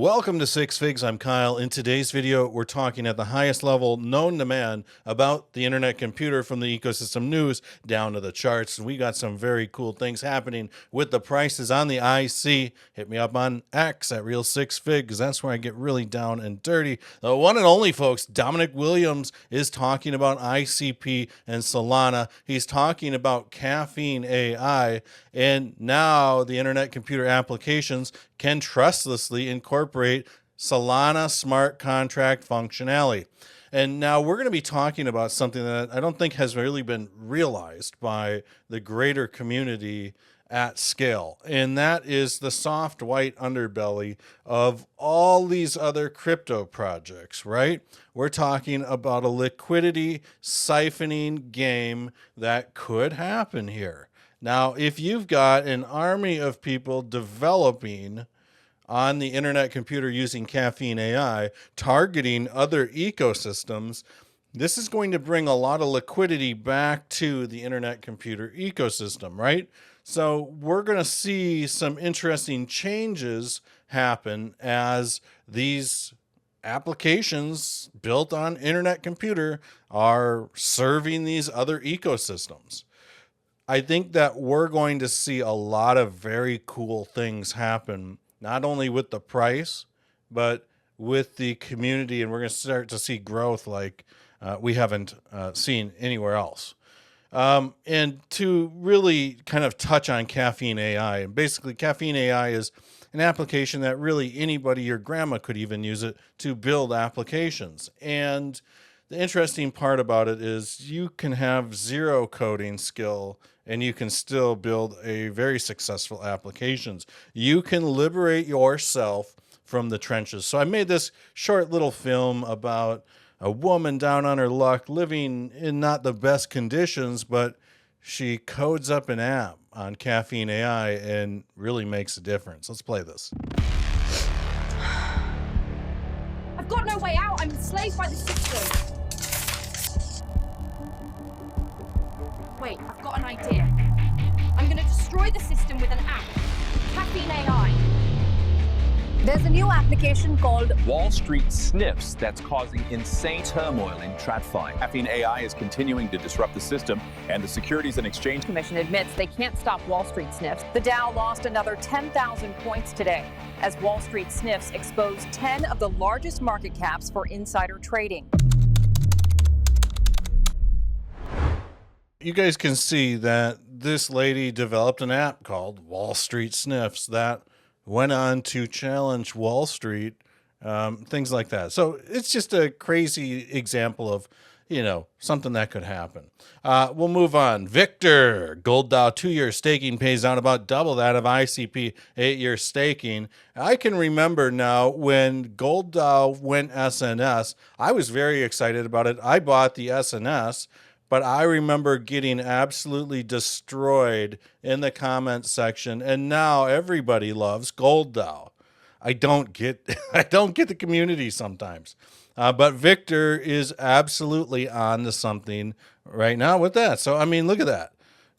Welcome to Six Figs. I'm Kyle. In today's video, we're talking at the highest level known to man about the internet computer, from the ecosystem news down to the charts. And we got some very cool things happening with the prices on the IC. Hit me up on X at Real Six Figs. That's where I get really down and dirty. The one and only, folks, Dominic Williams is talking about ICP and Solana. He's talking about CaffeineAI, and now the internet computer applications can trustlessly incorporate Solana smart contract functionality. And now we're going to be talking about something that I don't think has really been realized by the greater community at scale. And that is the soft white underbelly of all these other crypto projects, right? We're talking about a liquidity siphoning game that could happen here. Now, if you've got an army of people developing on the internet computer using CaffeineAI, targeting other ecosystems, this is going to bring a lot of liquidity back to the internet computer ecosystem, right? So we're going to see some interesting changes happen as these applications built on internet computer are serving these other ecosystems. I think that we're going to see a lot of very cool things happen, not only with the price, but with the community. And we're going to start to see growth like we haven't seen anywhere else. And to really kind of touch on CaffeineAI, and basically CaffeineAI is an application that really anybody, your grandma could even use it to build applications. And the interesting part about it is you can have zero coding skill and you can still build a very successful applications. You can liberate yourself from the trenches. So I made this short little film about a woman down on her luck, living in not the best conditions, but she codes up an app on CaffeineAI and really makes a difference. Let's play this. I've got no way out. I'm enslaved by the system. Wait, I've got an idea. I'm going to destroy the system with an app. CaffeineAI. There's a new application called Wall Street Sniffs that's causing insane turmoil in TradFi. CaffeineAI is continuing to disrupt the system, and the Securities and Exchange Commission admits they can't stop Wall Street Sniffs. The Dow lost another 10,000 points today as Wall Street Sniffs exposed 10 of the largest market caps for insider trading. You guys can see that this lady developed an app called Wall Street Sniffs that went on to challenge Wall Street, things like that. So it's just a crazy example of, something that could happen. We'll move on. Victor, Gold Dow 2-year staking pays out about double that of ICP 8-year staking. I can remember now when Gold Dow went SNS, I was very excited about it. I bought the SNS, but I remember getting absolutely destroyed in the comment section, and now everybody loves Gold Dow. I don't get the community sometimes. But Victor is absolutely on to something right now with that. So, I mean, look at that.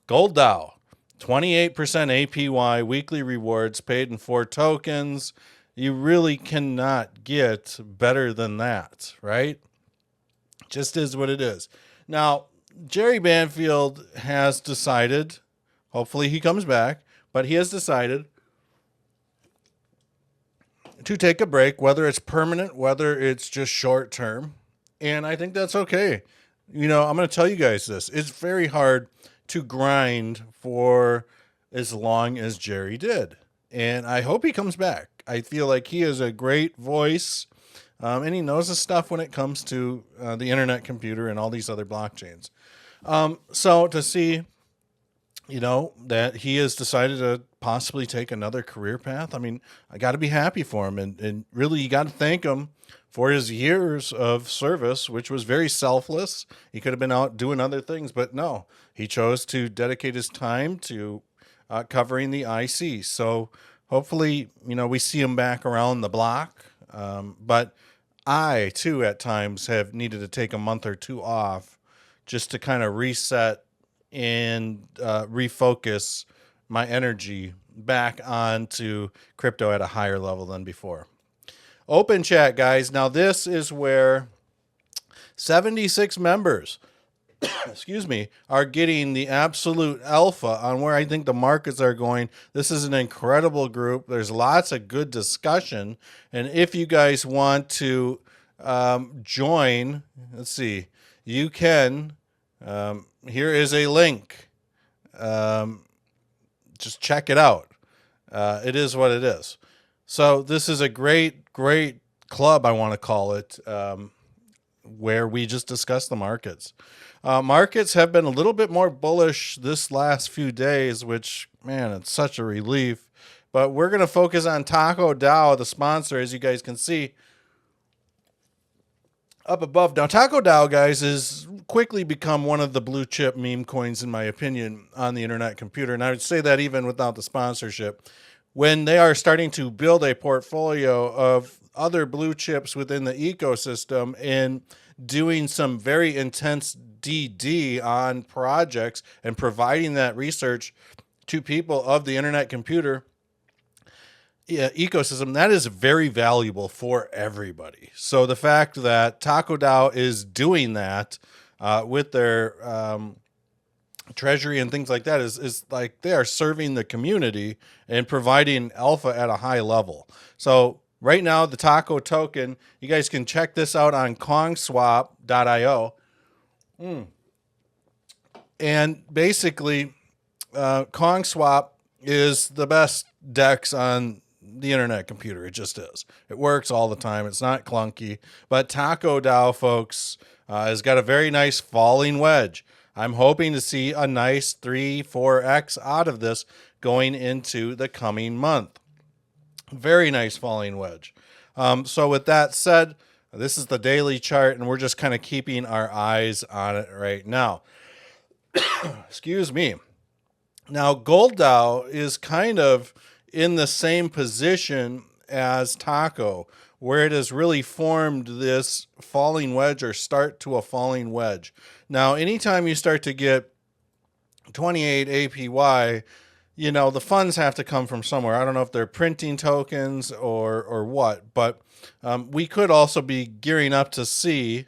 Gold Dow, 28% APY, weekly rewards paid in 4 tokens. You really cannot get better than that, right? Just is what it is. Now, Jerry Banfield has decided, hopefully he comes back, but he has decided to take a break, whether it's permanent, whether it's just short term. And I think that's okay. I'm going to tell you guys this. It's very hard to grind for as long as Jerry did. And I hope he comes back. I feel like he is a great voice. And he knows his stuff when it comes to the internet computer and all these other blockchains. So to see, that he has decided to possibly take another career path, I mean, I got to be happy for him. And really, you got to thank him for his years of service, which was very selfless. He could have been out doing other things, but no, he chose to dedicate his time to covering the IC. So hopefully, we see him back around the block. But I, too, at times have needed to take a month or two off just to kind of reset and refocus my energy back onto crypto at a higher level than before. Open chat, guys. Now, this is where 76 members, excuse me, are getting the absolute alpha on where I think the markets are going. This is an incredible group. There's lots of good discussion. And if you guys want to join, let's see, you can. Here is a link. Just check it out. It is what it is. So this is a great club, I want to call it, where we just discuss the markets. Markets have been a little bit more bullish this last few days, which, man, it's such a relief. But we're going to focus on Taco DAO, the sponsor, as you guys can see up above. Now, Taco DAO, guys, has quickly become one of the blue chip meme coins, in my opinion, on the internet computer. And I would say that even without the sponsorship. When they are starting to build a portfolio of other blue chips within the ecosystem and doing some very intense DD on projects and providing that research to people of the internet computer ecosystem, that is very valuable for everybody. So the fact that Taco DAO is doing that with their treasury and things like that is like they are serving the community and providing alpha at a high level. So right now, the Taco token, you guys can check this out on kongswap.io. And basically, KongSwap is the best DEX on the internet computer. It just is. It works all the time. It's not clunky. But Taco DAO, folks, has got a very nice falling wedge. I'm hoping to see a nice 3-4x out of this going into the coming month. Very nice falling wedge. So with that said, this is the daily chart, and we're just kind of keeping our eyes on it right now. Excuse me. Now, Gold DAO is kind of in the same position as Taco, where it has really formed this falling wedge or start to a falling wedge. Now, anytime you start to get 28 APY, you know, the funds have to come from somewhere. I don't know if they're printing tokens or what, but we could also be gearing up to see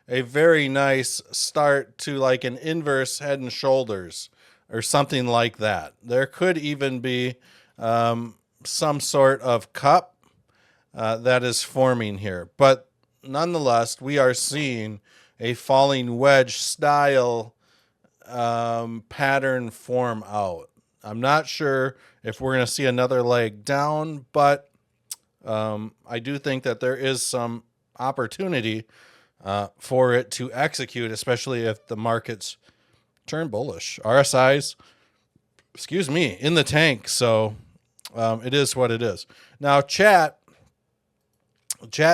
a very nice start to like an inverse head and shoulders or something like that. There could even be some sort of cup that is forming here. But nonetheless, we are seeing a falling wedge style pattern form out. I'm not sure if we're going to see another leg down, but I do think that there is some opportunity for it to execute, especially if the markets turn bullish. RSI's, excuse me, in the tank. So it is what it is. Now, chat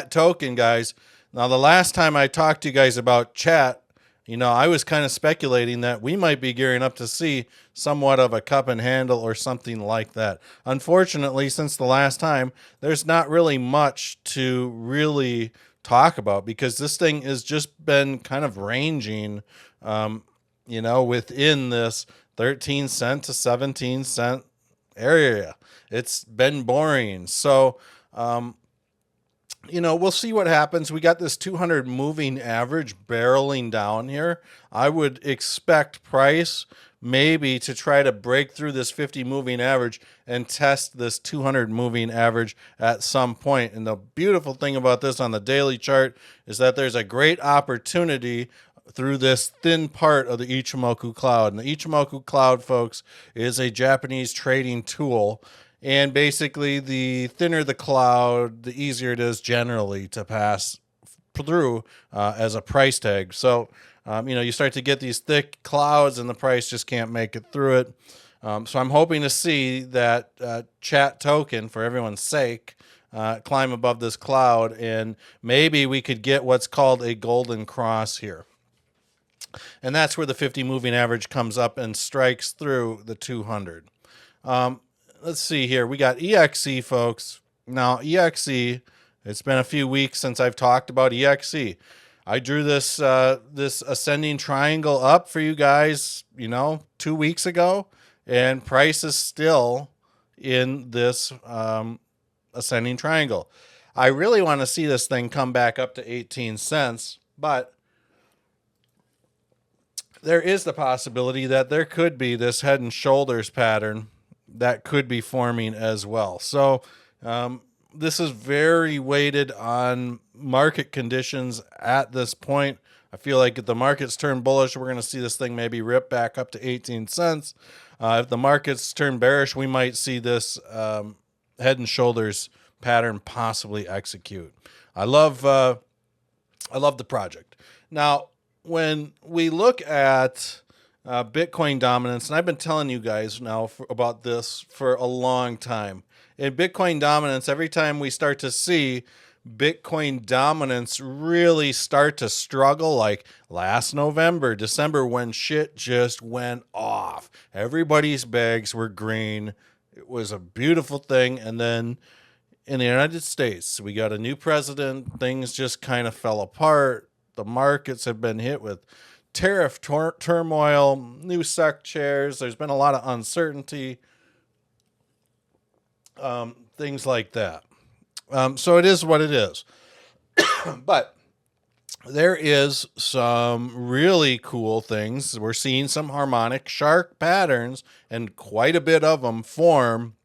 token, guys. Now, the last time I talked to you guys about chat, you know, I was kind of speculating that we might be gearing up to see somewhat of a cup and handle or something like that. Unfortunately, since the last time, there's not really much to really talk about because this thing has just been kind of ranging, you know, within this 13 cent to 17 cent area. It's been boring. So, you know, we'll see what happens. We got this 200 moving average barreling down here. I would expect price maybe to try to break through this 50 moving average and test this 200 moving average at some point. And the beautiful thing about this on the daily chart is that there's a great opportunity through this thin part of the Ichimoku cloud. And the Ichimoku cloud, folks, is a Japanese trading tool. And basically, the thinner the cloud, the easier it is generally to pass through as a price tag. So, you know, you start to get these thick clouds and the price just can't make it through it. So I'm hoping to see that chat token, for everyone's sake, climb above this cloud. And maybe we could get what's called a golden cross here. And that's where the 50 moving average comes up and strikes through the 200. Let's see here. We got EXE, folks. Now, EXE, it's been a few weeks since I've talked about EXE. I drew this this ascending triangle up for you guys, you know, 2 weeks ago, and price is still in this ascending triangle. I really want to see this thing come back up to 18 cents, but there is the possibility that there could be this head and shoulders pattern that could be forming as well. So this is very weighted on market conditions at this point. I feel like if the markets turn bullish, we're going to see this thing maybe rip back up to 18 cents. If the markets turn bearish, we might see this head and shoulders pattern possibly execute. I love the project. Now, when we look at Bitcoin dominance, and I've been telling you guys now about this for a long time. In Bitcoin dominance, every time we start to see Bitcoin dominance really start to struggle, like last November, December, when shit just went off. Everybody's bags were green. It was a beautiful thing. And then in the United States, we got a new president. Things just kind of fell apart. The markets have been hit with tariff turmoil, new SEC chairs. There's been a lot of uncertainty, things like that. So it is what it is. But there is some really cool things. We're seeing some harmonic shark patterns, and quite a bit of them form.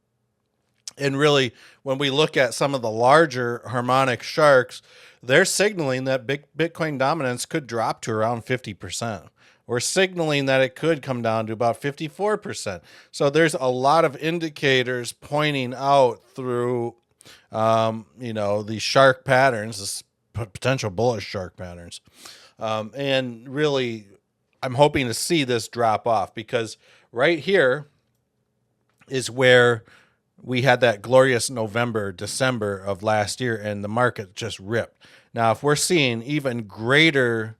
And really, when we look at some of the larger harmonic sharks, they're signaling that Bitcoin dominance could drop to around 50%. We're signaling that it could come down to about 54%. So there's a lot of indicators pointing out through, these shark patterns, this potential bullish shark patterns. And really, I'm hoping to see this drop off, because right here is where we had that glorious November, December of last year, and the market just ripped. Now, if we're seeing even greater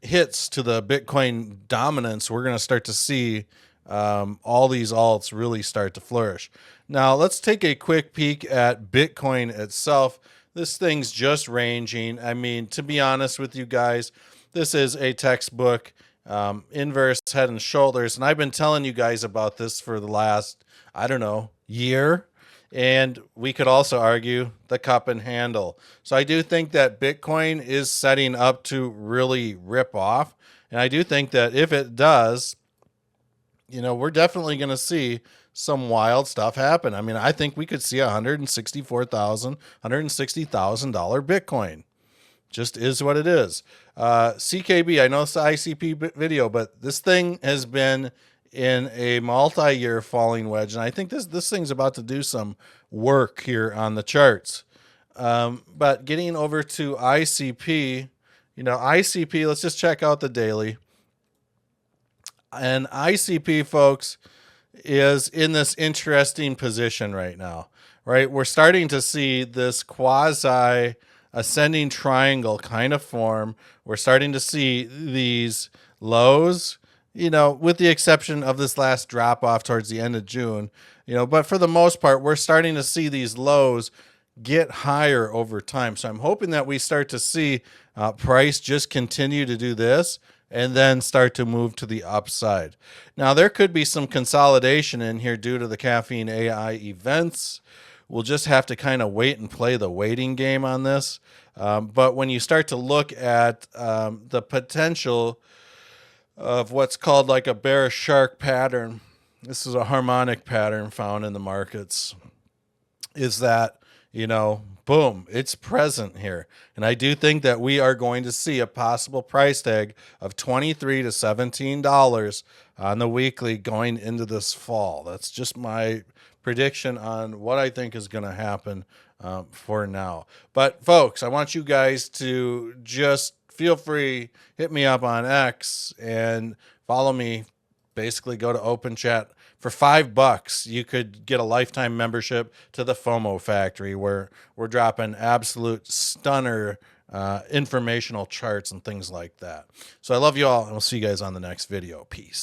hits to the Bitcoin dominance, we're going to start to see all these alts really start to flourish. Now, let's take a quick peek at Bitcoin itself. This thing's just ranging. I mean, to be honest with you guys, this is a textbook inverse head and shoulders. And I've been telling you guys about this for the last, year. And we could also argue the cup and handle. So I do think that Bitcoin is setting up to really rip off. And I do think that if it does, we're definitely going to see some wild stuff happen. I mean, I think we could see $160,000 Bitcoin. Just is what it is. CKB, I know it's the ICP video, but this thing has been in a multi-year falling wedge, and I think this thing's about to do some work here on the charts. But getting over to ICP, ICP, let's just check out the daily. And ICP, folks, is in this interesting position right now, right? We're starting to see this quasi ascending triangle kind of form. We're starting to see these lows, with the exception of this last drop off towards the end of June, but for the most part, we're starting to see these lows get higher over time. So I'm hoping that we start to see price just continue to do this and then start to move to the upside. Now, there could be some consolidation in here due to the CaffeineAI events. We'll just have to kind of wait and play the waiting game on this. But when you start to look at the potential of what's called like a bearish shark pattern, this is a harmonic pattern found in the markets, is that, boom, it's present here. And I do think that we are going to see a possible price tag of $23 to $17 on the weekly going into this fall. That's just my prediction on what I think is going to happen for now. But folks, I want you guys to just feel free, hit me up on X and follow me. Basically go to Open Chat. For $5, you could get a lifetime membership to the FOMO Factory, where we're dropping absolute stunner informational charts and things like that. So I love you all, and we'll see you guys on the next video. Peace.